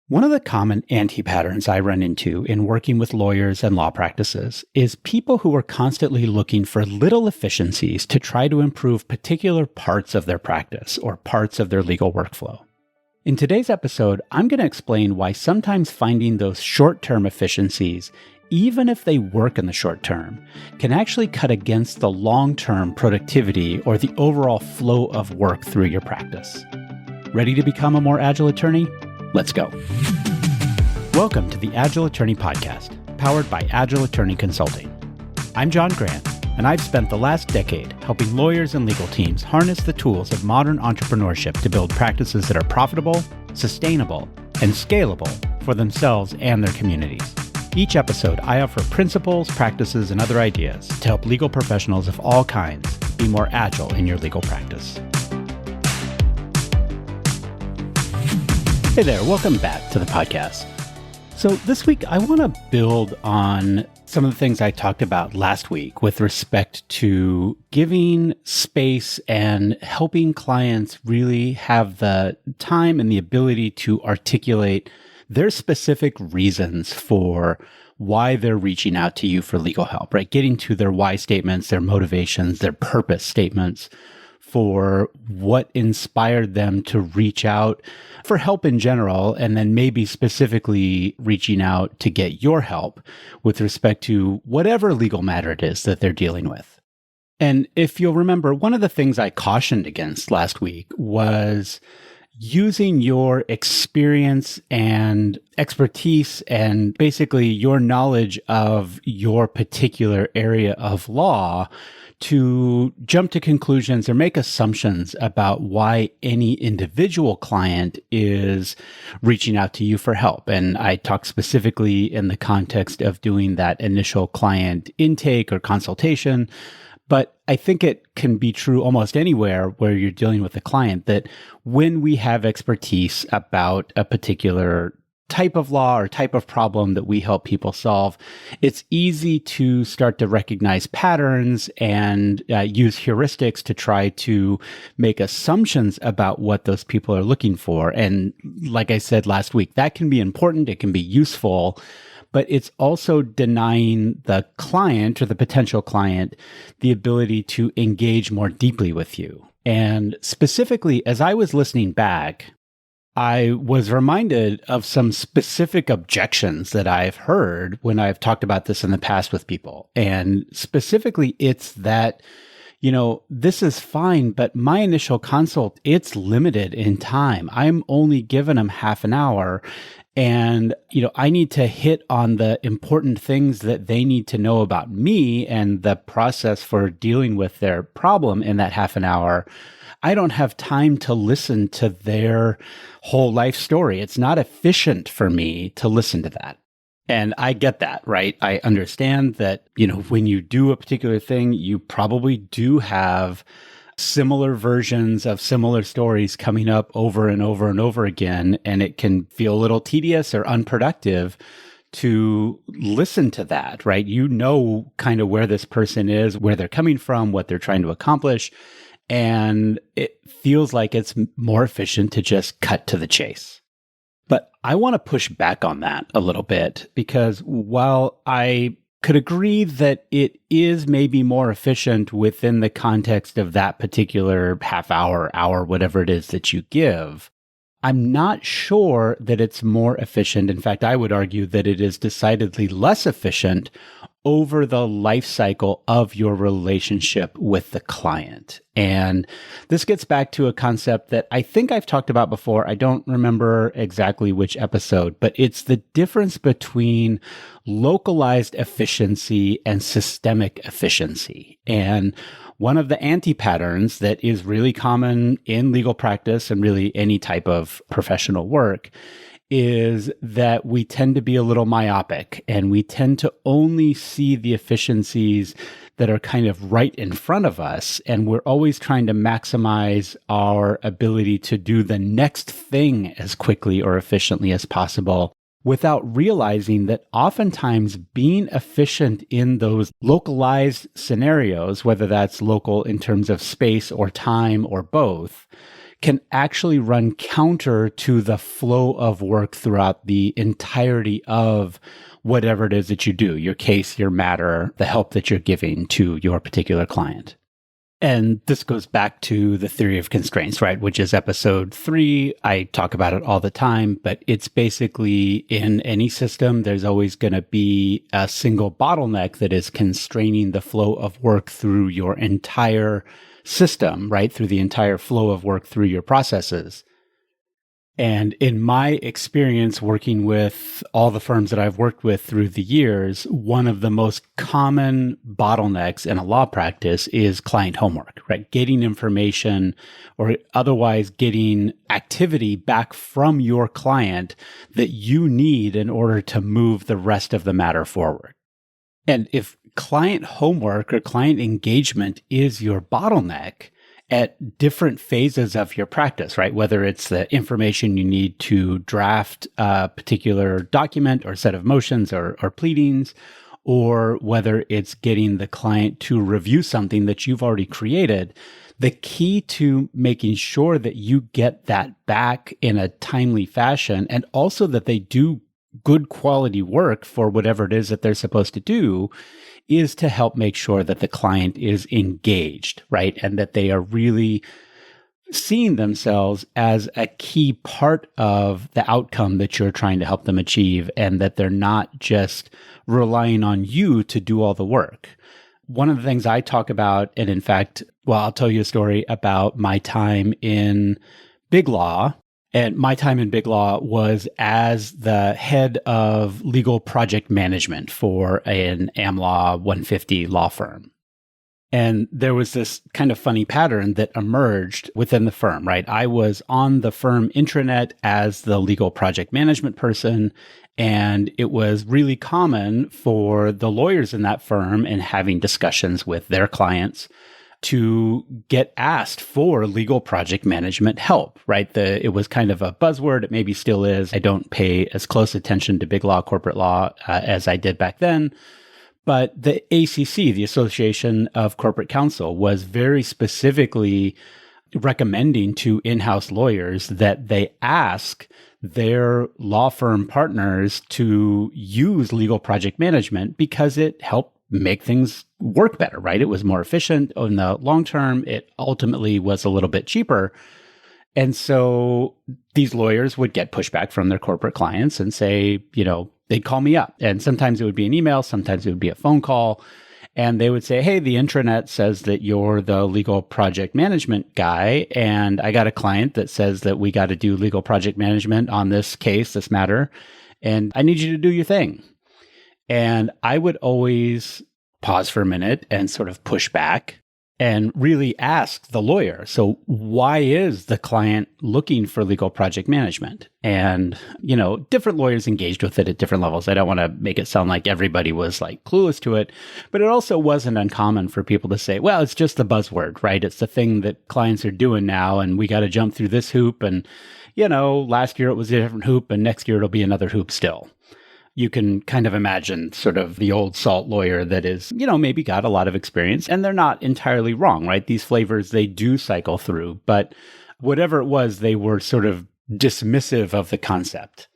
One of the common anti-patterns I run into in working with lawyers and law practices is people who are constantly looking for little efficiencies to try to improve particular parts of their practice or parts of their legal workflow. In today's episode, I'm going to explain why sometimes finding those short-term efficiencies, even if they work in the short term, can actually cut against the long-term productivity or the overall flow of work through your practice. Ready to become a more agile attorney? Let's go. Welcome to the Agile Attorney Podcast, powered by Agile Attorney Consulting. I'm John Grant, and I've spent the last decade helping lawyers and legal teams harness the tools of modern entrepreneurship to build practices that are profitable, sustainable, and scalable for themselves and their communities. Each episode, I offer principles, practices, and other ideas to help legal professionals of all kinds be more agile in your legal practice. Hey there, welcome back to the podcast. So this week, I want to build on some of the things I talked about last week with respect to giving space and helping clients really have the time and the ability to articulate their specific reasons for why they're reaching out to you for legal help, right? Getting to their why statements, their motivations, their purpose statements for what inspired them to reach out for help in general, and then maybe specifically reaching out to get your help with respect to whatever legal matter it is that they're dealing with. And if you'll remember, one of the things I cautioned against last week was using your experience and expertise and basically your knowledge of your particular area of law to jump to conclusions or make assumptions about why any individual client is reaching out to you for help. And I talk specifically in the context of doing that initial client intake or consultation. But I think it can be true almost anywhere where you're dealing with a client that when we have expertise about a particular type of law or type of problem that we help people solve, it's easy to start to recognize patterns and use heuristics to try to make assumptions about what those people are looking for. And like I said last week, that can be important, it can be useful, but it's also denying the client or the potential client the ability to engage more deeply with you. And specifically, as I was listening back, I was reminded of some specific objections that I've heard when I've talked about this in the past with people. And specifically, it's that, this is fine, but my initial consult, it's limited in time. I'm only giving them half an hour. And, I need to hit on the important things that they need to know about me and the process for dealing with their problem in that half an hour. I don't have time to listen to their whole life story. It's not efficient for me to listen to that. And I get that, right? I understand that, when you do a particular thing, you probably do have similar versions of similar stories coming up over and over and over again. And it can feel a little tedious or unproductive to listen to that, right? You know kind of where this person is, where they're coming from, what they're trying to accomplish. And it feels like it's more efficient to just cut to the chase. But I want to push back on that a little bit, because while I could agree that it is maybe more efficient within the context of that particular half hour, whatever it is that you give, I'm not sure that it's more efficient. In fact, I would argue that it is decidedly less efficient over the life cycle of your relationship with the client. And this gets back to a concept that I think I've talked about before. I don't remember exactly which episode, but it's the difference between localized efficiency and systemic efficiency. And one of the anti-patterns that is really common in legal practice and really any type of professional work is that we tend to be a little myopic and we tend to only see the efficiencies that are kind of right in front of us. And we're always trying to maximize our ability to do the next thing as quickly or efficiently as possible without realizing that oftentimes being efficient in those localized scenarios, whether that's local in terms of space or time or both, can actually run counter to the flow of work throughout the entirety of whatever it is that you do, your case, your matter, the help that you're giving to your particular client. And this goes back to the theory of constraints, right? Which is episode 3. I talk about it all the time, but it's basically in any system, there's always going to be a single bottleneck that is constraining the flow of work through your entire system, right? Through the entire flow of work through your processes. And in my experience working with all the firms that I've worked with through the years, one of the most common bottlenecks in a law practice is client homework, right? Getting information or otherwise getting activity back from your client that you need in order to move the rest of the matter forward. And if client homework or client engagement is your bottleneck, at different phases of your practice, right? Whether it's the information you need to draft a particular document or set of motions or pleadings, or whether it's getting the client to review something that you've already created, the key to making sure that you get that back in a timely fashion, and also that they do good quality work for whatever it is that they're supposed to do, is to help make sure that the client is engaged, right? And that they are really seeing themselves as a key part of the outcome that you're trying to help them achieve, and that they're not just relying on you to do all the work. One of the things I talk about, and in fact, well, I'll tell you a story about my time in Big Law. And my time in Big Law was as the head of legal project management for an AmLaw 150 law firm. And there was this kind of funny pattern that emerged within the firm, right? I was on the firm intranet as the legal project management person, and it was really common for the lawyers in that firm and having discussions with their clients to get asked for legal project management help, right? It was kind of a buzzword. It maybe still is. I don't pay as close attention to big law, corporate law as I did back then. But the ACC, the Association of Corporate Counsel, was very specifically recommending to in-house lawyers that they ask their law firm partners to use legal project management because it helped make things work better, right? It was more efficient in the long term. It ultimately was a little bit cheaper. And so these lawyers would get pushback from their corporate clients and say, they'd call me up. And sometimes it would be an email, sometimes it would be a phone call. And they would say, hey, the intranet says that you're the legal project management guy. And I got a client that says that we got to do legal project management on this case, this matter. And I need you to do your thing. And I would always pause for a minute and sort of push back and really ask the lawyer, so why is the client looking for legal project management? And, different lawyers engaged with it at different levels. I don't want to make it sound like everybody was like clueless to it, but it also wasn't uncommon for people to say, well, it's just the buzzword, right? It's the thing that clients are doing now, and we got to jump through this hoop. And, last year it was a different hoop, and next year it'll be another hoop still. You can kind of imagine sort of the old salt lawyer that is, maybe got a lot of experience, and they're not entirely wrong, right? These flavors, they do cycle through, but whatever it was, they were sort of dismissive of the concept.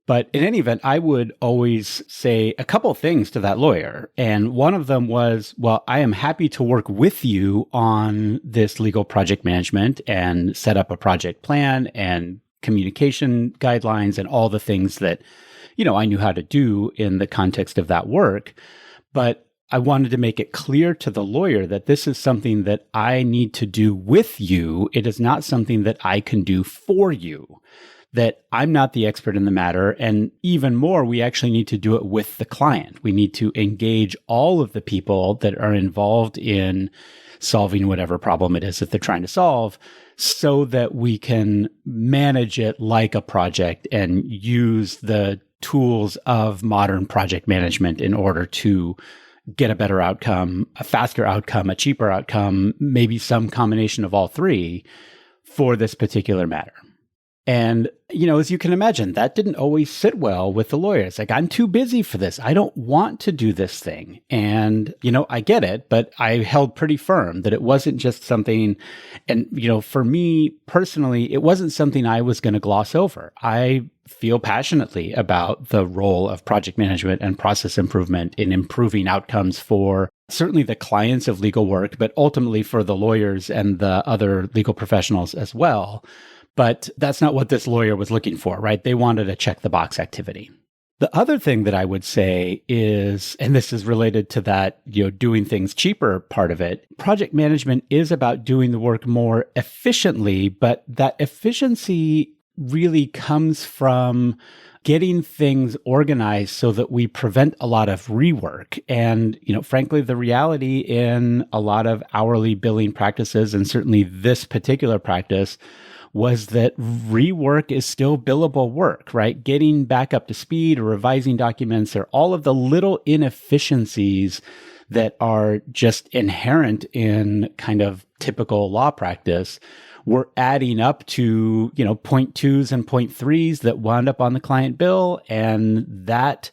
But in any event, I would always say a couple things to that lawyer. And one of them was, well, I am happy to work with you on this legal project management and set up a project plan and communication guidelines and all the things that I knew how to do in the context of that work, but I wanted to make it clear to the lawyer that this is something that I need to do with you. It is not something that I can do for you, that I'm not the expert in the matter. And even more, we actually need to do it with the client. We need to engage all of the people that are involved in solving whatever problem it is that they're trying to solve, so that we can manage it like a project and use the tools of modern project management in order to get a better outcome, a faster outcome, a cheaper outcome, maybe some combination of all three for this particular matter. And, as you can imagine, that didn't always sit well with the lawyers. Like, I'm too busy for this. I don't want to do this thing. And, I get it, but I held pretty firm that it wasn't just something, and, for me personally, it wasn't something I was going to gloss over. I feel passionately about the role of project management and process improvement in improving outcomes for certainly the clients of legal work, but ultimately for the lawyers and the other legal professionals as well. But that's not what this lawyer was looking for, right? They wanted a check the box activity. The other thing that I would say is, and this is related to that, doing things cheaper part of it, project management is about doing the work more efficiently, but that efficiency really comes from getting things organized so that we prevent a lot of rework. And, frankly, the reality in a lot of hourly billing practices, and certainly this particular practice, was that rework is still billable work, right? Getting back up to speed or revising documents or all of the little inefficiencies that are just inherent in kind of typical law practice were adding up to, 0.2s and 0.3s that wound up on the client bill. And that,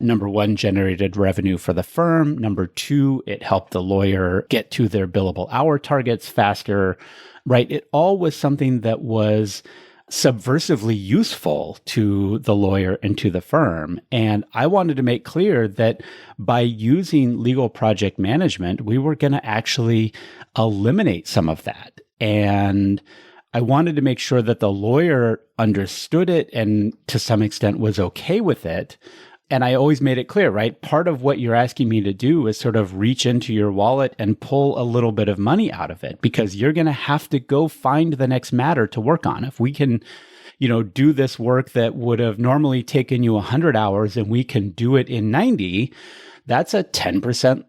number one, generated revenue for the firm. Number two, it helped the lawyer get to their billable hour targets faster, right? It all was something that was subversively useful to the lawyer and to the firm. And I wanted to make clear that by using legal project management, we were going to actually eliminate some of that. And I wanted to make sure that the lawyer understood it and to some extent was okay with it. And I always made it clear, right? Part of what you're asking me to do is sort of reach into your wallet and pull a little bit of money out of it, because you're going to have to go find the next matter to work on. If we can, do this work that would have normally taken you 100 hours and we can do it in 90, that's a 10%,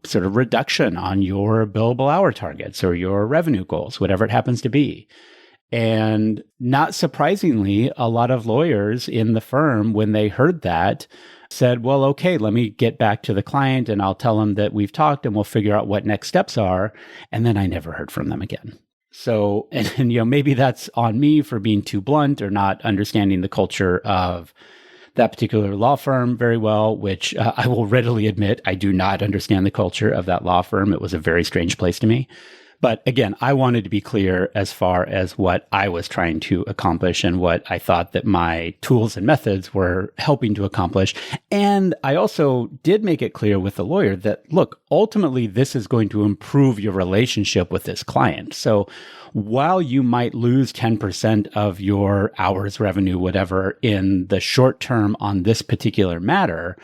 sort of reduction on your billable hour targets or your revenue goals, whatever it happens to be. And not surprisingly, a lot of lawyers in the firm, when they heard that, said, well, okay, let me get back to the client and I'll tell them that we've talked and we'll figure out what next steps are. And then I never heard from them again. So, and maybe that's on me for being too blunt or not understanding the culture of that particular law firm very well, which I will readily admit, I do not understand the culture of that law firm. It was a very strange place to me. But again, I wanted to be clear as far as what I was trying to accomplish and what I thought that my tools and methods were helping to accomplish. And I also did make it clear with the lawyer that, look, ultimately, this is going to improve your relationship with this client. So while you might lose 10% of your hours revenue, whatever, in the short term on this particular matter,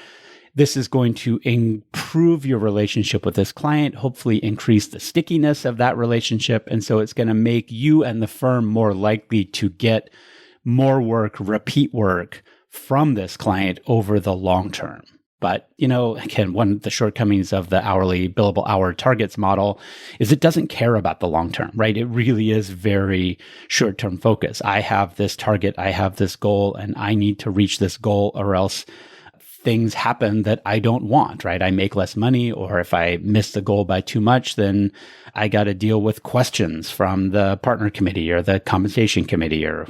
this is going to improve your relationship with this client, hopefully increase the stickiness of that relationship. And so it's going to make you and the firm more likely to get more work, repeat work from this client over the long term. But, again, one of the shortcomings of the hourly billable hour targets model is it doesn't care about the long term, right? It really is very short-term focus. I have this target, I have this goal, and I need to reach this goal or else things happen that I don't want, right? I make less money, or if I miss the goal by too much, then I got to deal with questions from the partner committee or the compensation committee or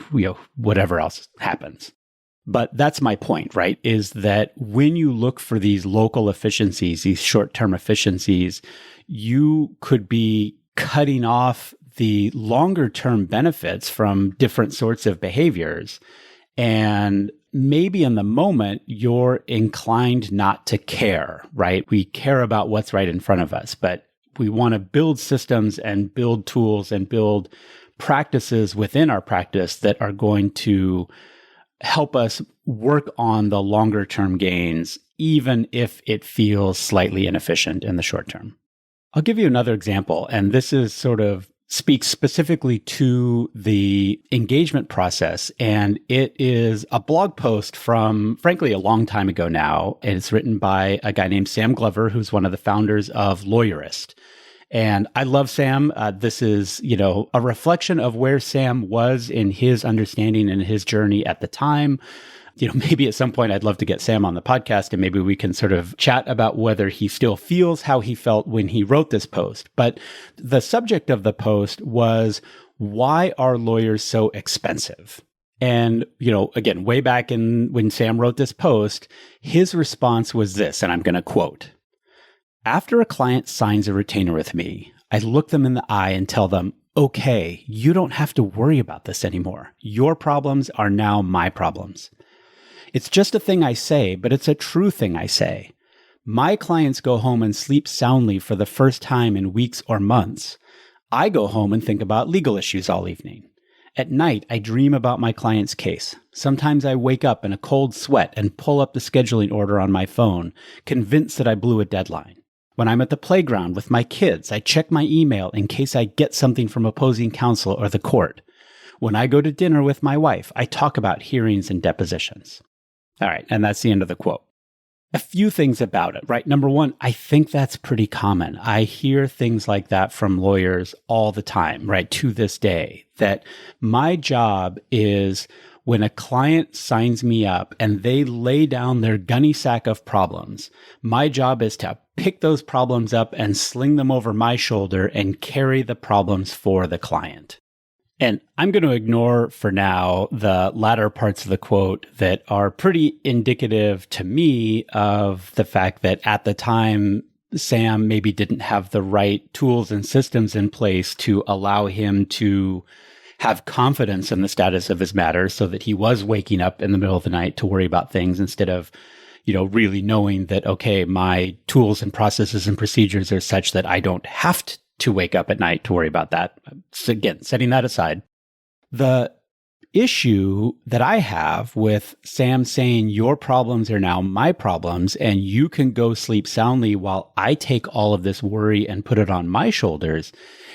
whatever else happens. But that's my point, right? Is that when you look for these local efficiencies, these short-term efficiencies, you could be cutting off the longer-term benefits from different sorts of behaviors. And maybe in the moment, you're inclined not to care, right? We care about what's right in front of us, but we want to build systems and build tools and build practices within our practice that are going to help us work on the longer term gains, even if it feels slightly inefficient in the short term. I'll give you another example, and this is sort of speaks specifically to the engagement process. And it is a blog post from, frankly, a long time ago now. And it's written by a guy named Sam Glover, who's one of the founders of Lawyerist. And I love Sam. This is, a reflection of where Sam was in his understanding and his journey at the time. Maybe at some point I'd love to get Sam on the podcast and maybe we can sort of chat about whether he still feels how he felt when he wrote this post. But the subject of the post was, why are lawyers so expensive? And, again, way back when Sam wrote this post, his response was this, and I'm going to quote, "After a client signs a retainer with me, I look them in the eye and tell them, okay, you don't have to worry about this anymore. Your problems are now my problems. It's just a thing I say, but it's a true thing I say. My clients go home and sleep soundly for the first time in weeks or months. I go home and think about legal issues all evening. At night, I dream about my client's case. Sometimes I wake up in a cold sweat and pull up the scheduling order on my phone, convinced that I blew a deadline. When I'm at the playground with my kids, I check my email in case I get something from opposing counsel or the court. When I go to dinner with my wife, I talk about hearings and depositions." All right, and that's the end of the quote. A few things about it, right? Number one, I think that's pretty common. I hear things like that from lawyers all the time, right? To this day, that my job is when a client signs me up and they lay down their gunny sack of problems, my job is to pick those problems up and sling them over my shoulder and carry the problems for the client. And I'm going to ignore for now the latter parts of the quote that are pretty indicative to me of the fact that at the time, Sam maybe didn't have the right tools and systems in place to allow him to have confidence in the status of his matter so that he was waking up in the middle of the night to worry about things instead of, really knowing that, okay, my tools and processes and procedures are such that I don't have to wake up at night to worry about that. So again, setting that aside, the issue that I have with Sam saying your problems are now my problems and you can go sleep soundly while I take all of this worry and put it on my shoulders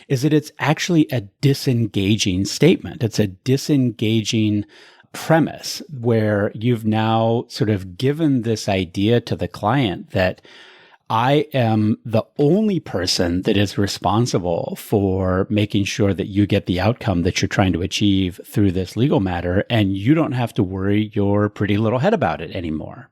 is that it's actually a disengaging statement. It's a disengaging premise where you've now sort of given this idea to the client that I am the only person that is responsible for making sure that you get the outcome that you're trying to achieve through this legal matter, and you don't have to worry your pretty little head about it anymore.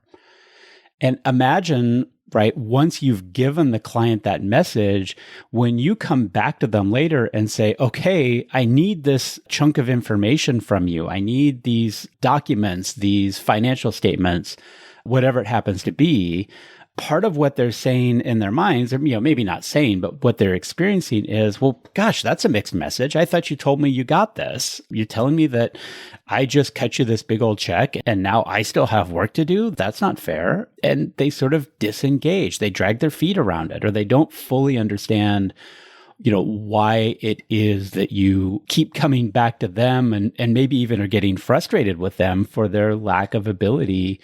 And imagine, right, once you've given the client that message, when you come back to them later and say, okay, I need this chunk of information from you. I need these documents, these financial statements, whatever it happens to be. Part of what they're saying in their minds, or maybe not saying, but what they're experiencing is, well, gosh, that's a mixed message. I thought you told me you got this. You're telling me that I just cut you this big old check and now I still have work to do? That's not fair. And they sort of disengage. They drag their feet around it, or they don't fully understand why it is that you keep coming back to them and maybe even are getting frustrated with them for their lack of ability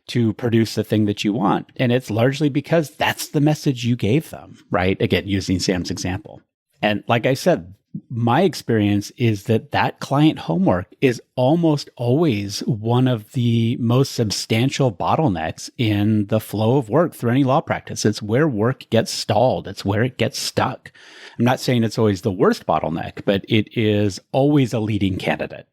to produce the thing that you want. And it's largely because that's the message you gave them, right? Again, using Sam's example. And like I said, my experience is that client homework is almost always one of the most substantial bottlenecks in the flow of work through any law practice. It's where work gets stalled. It's where it gets stuck. I'm not saying it's always the worst bottleneck, but it is always a leading candidate.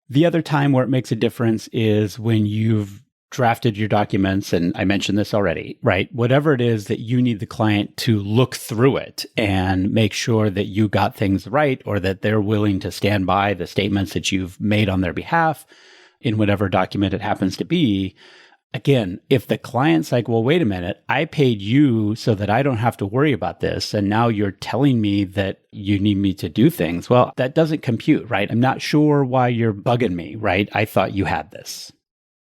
The other time where it makes a difference is when you've drafted your documents, and I mentioned this already, right? Whatever it is that you need the client to look through it and make sure that you got things right, or that they're willing to stand by the statements that you've made on their behalf in whatever document it happens to be. Again, if the client's like, well, wait a minute, I paid you so that I don't have to worry about this, and now you're telling me that you need me to do things. Well, that doesn't compute, right? I'm not sure why you're bugging me, right? I thought you had this.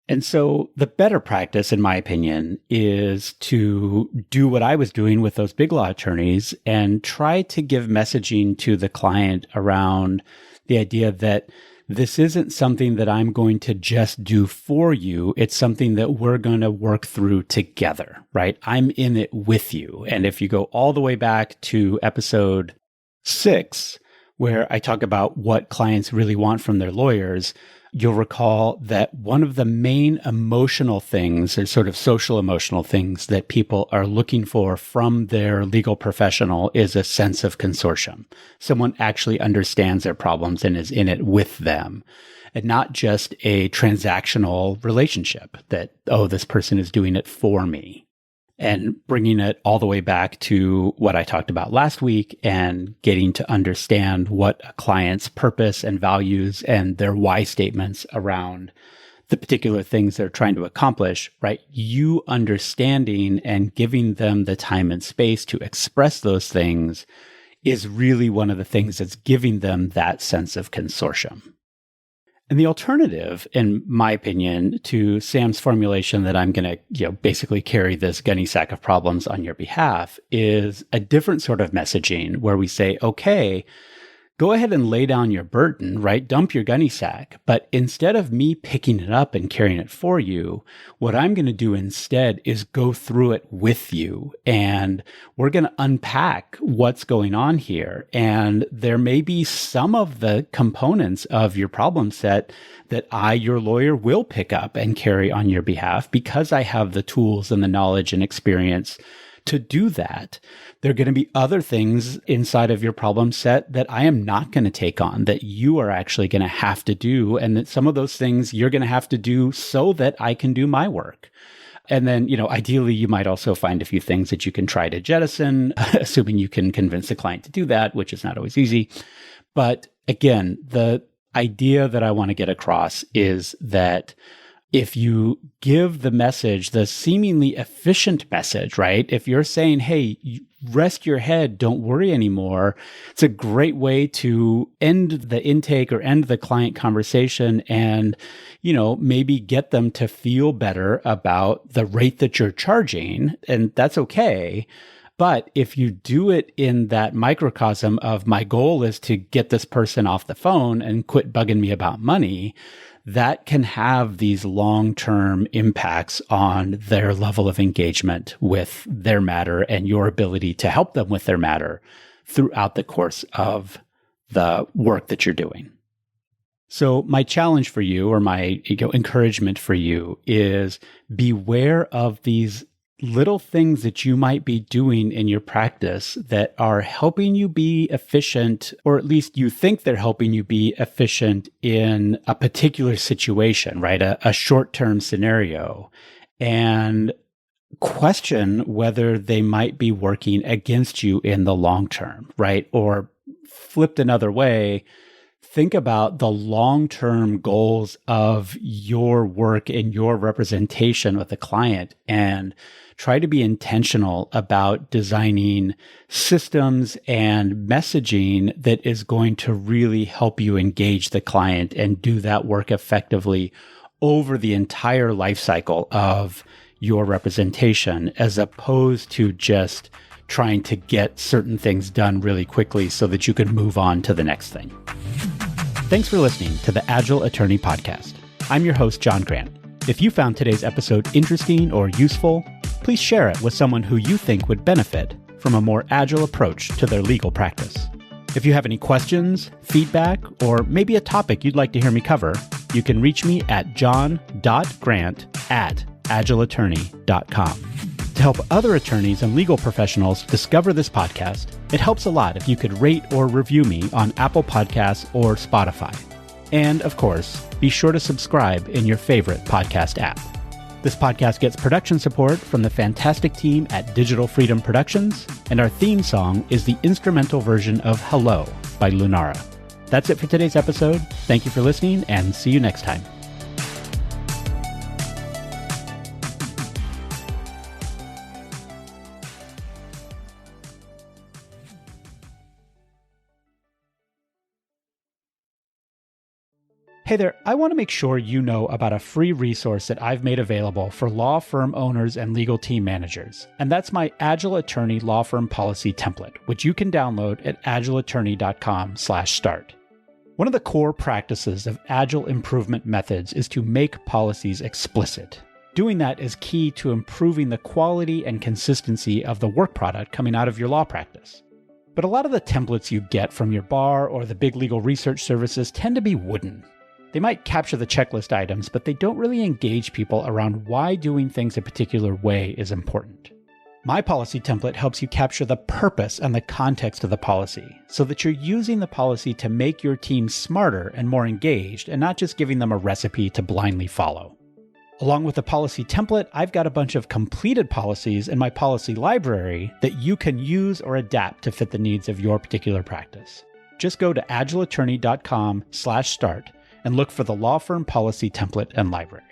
And so the better practice, in my opinion, is to do what I was doing with those big law attorneys and try to give messaging to the client around the idea that this isn't something that I'm going to just do for you. It's something that we're going to work through together, right? I'm in it with you. And if you go all the way back to episode 6, where I talk about what clients really want from their lawyers, you'll recall that one of the main emotional things, or sort of social emotional things that people are looking for from their legal professional is a sense of consortium. Someone actually understands their problems and is in it with them, and not just a transactional relationship that, oh, this person is doing it for me. and bringing it all the way back to what I talked about last week and getting to understand what a client's purpose and values and their why statements around the particular things they're trying to accomplish, right? You understanding and giving them the time and space to express those things is really one of the things that's giving them that sense of consortium. And the alternative, in my opinion, to Sam's formulation that I'm going to, basically carry this gunny sack of problems on your behalf is a different sort of messaging where we say, okay, go ahead and lay down your burden, right? Dump your gunny sack. But instead of me picking it up and carrying it for you, what I'm going to do instead is go through it with you. And we're going to unpack what's going on here. And there may be some of the components of your problem set that I, your lawyer, will pick up and carry on your behalf because I have the tools and the knowledge and experience to do that. There are going to be other things inside of your problem set that I am not going to take on, that you are actually going to have to do. And that some of those things you're going to have to do so that I can do my work. And then, ideally, you might also find a few things that you can try to jettison, assuming you can convince the client to do that, which is not always easy. But again, the idea that I want to get across is that if you give the message, the seemingly efficient message, right? If you're saying, hey, rest your head, don't worry anymore, it's a great way to end the intake or end the client conversation and, maybe get them to feel better about the rate that you're charging. And that's okay. But if you do it in that microcosm of my goal is to get this person off the phone and quit bugging me about money, that can have these long-term impacts on their level of engagement with their matter and your ability to help them with their matter throughout the course of the work that you're doing. So my challenge for you, or my encouragement for you, is beware of these little things that you might be doing in your practice that are helping you be efficient, or at least you think they're helping you be efficient in a particular situation, right? A short-term scenario, and question whether they might be working against you in the long term, right? Or flipped another way, think about the long-term goals of your work and your representation with the client and try to be intentional about designing systems and messaging that is going to really help you engage the client and do that work effectively over the entire life cycle of your representation, as opposed to just trying to get certain things done really quickly so that you can move on to the next thing. Thanks for listening to the Agile Attorney Podcast. I'm your host, John Grant. If you found today's episode interesting or useful, please share it with someone who you think would benefit from a more agile approach to their legal practice. If you have any questions, feedback, or maybe a topic you'd like to hear me cover, you can reach me at john.grant@agileattorney.com. To help other attorneys and legal professionals discover this podcast, it helps a lot if you could rate or review me on Apple Podcasts or Spotify. And of course, be sure to subscribe in your favorite podcast app. This podcast gets production support from the fantastic team at Digital Freedom Productions, and our theme song is the instrumental version of Hello by Lunara. That's it for today's episode. Thank you for listening, and see you next time. Hey there, I want to make sure you know about a free resource that I've made available for law firm owners and legal team managers, and that's my Agile Attorney Law Firm Policy Template, which you can download at agileattorney.com/start. One of the core practices of Agile improvement methods is to make policies explicit. Doing that is key to improving the quality and consistency of the work product coming out of your law practice. But a lot of the templates you get from your bar or the big legal research services tend to be wooden. They might capture the checklist items, but they don't really engage people around why doing things a particular way is important. My policy template helps you capture the purpose and the context of the policy, so that you're using the policy to make your team smarter and more engaged, and not just giving them a recipe to blindly follow. Along with the policy template, I've got a bunch of completed policies in my policy library that you can use or adapt to fit the needs of your particular practice. Just go to agileattorney.com/start and look for the law firm policy template and library.